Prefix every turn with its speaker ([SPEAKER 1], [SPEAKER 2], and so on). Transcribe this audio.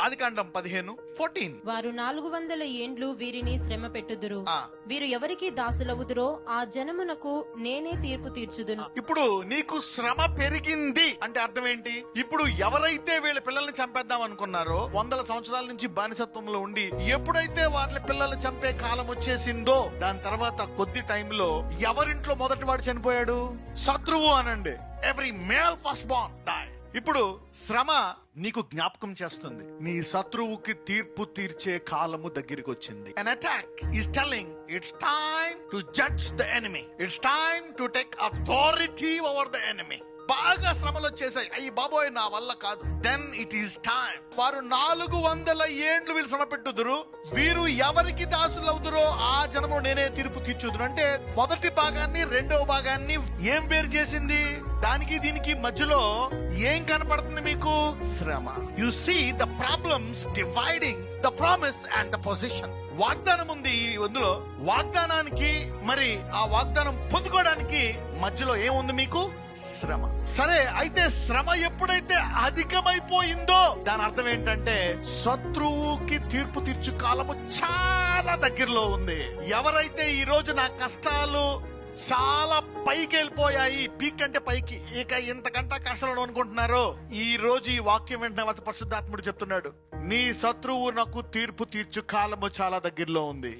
[SPEAKER 1] ఆదికాండం 15:14.
[SPEAKER 2] వారు 400 ఏండ్లు వీరిని శ్రమ పెట్టుదురు. వీరు ఎవరికి దాసులవుదురో ఆ జనమునకు నేనే తీర్పు తీర్చుదును.
[SPEAKER 1] ఇప్పుడు నీకు శ్రమ పెరిగింది అంటే అర్థం ఏంటి? ఇప్పుడు ఎవరైతే వీళ్ళ పిల్లల్ని చంపేద్దాం అనుకున్నారో, 100 సంవత్సరాల నుంచి బానిసత్వంలో ఉండి ఎప్పుడైతే వాళ్ళ పిల్లల్ని చంపే కాలం వచ్చేసిందో, దాని తర్వాత కొద్ది టైంలో ఎవరింట్లో మొదటి వాడు చనిపోయాడు? శత్రువు అనండి. Every male first born die. ఇప్పుడు శ్రమ నీకు జ్ఞాపకం చేస్తుంది, నీ శత్రువుకి తీర్పు తీర్చే కాలము దగ్గరికి వచ్చింది. An attack is telling it's time to judge the enemy. It's time to take authority over the enemy. బాగా శ్రమలు వచ్చేసాయి, అయ్యి బాబోయ్ నా వల్ల కాదు. Then it is time. వారు 400 ఏండ్లు వీళ్ళు శ్రమ పెట్టుదురు, వీరు ఎవరికి దాసులు అవుతురో ఆ జనము నేనే తీర్పు తీర్చుదురు. అంటే మొదటి భాగాన్ని రెండవ భాగాన్ని ఏం వేరు చేసింది? దానికి దీనికి మధ్యలో ఏం కనపడుతుంది మీకు? శ్రమ. You see the problems dividing the promise and the position. వాగ్దానం ఉంది అందులో, వాగ్దానానికి మరి ఆ వాగ్దానం పొందుకోవడానికి మధ్యలో ఏముంది మీకు? శ్రమ. సరే, అయితే శ్రమ ఎప్పుడైతే అధికమైపోయిందో దాని అర్థం ఏంటంటే శత్రువుకి తీర్పు తీర్చు కాలము చాలా దగ్గరలో ఉంది. ఎవరైతే ఈ రోజు నా కష్టాలు చాలా పైకి వెళ్ళిపోయాయి, పీక్ అంటే పైకి, ఇక ఇంతకంటే కష్టాలు అనుకుంటున్నారో, ఈ రోజు ఈ వాక్యం వెంటనే పరిశుద్ధాత్ముడు చెప్తున్నాడు, నీ శత్రువు నాకు తీర్పు తీర్చు కాలము చాలా దగ్గరలో ఉంది.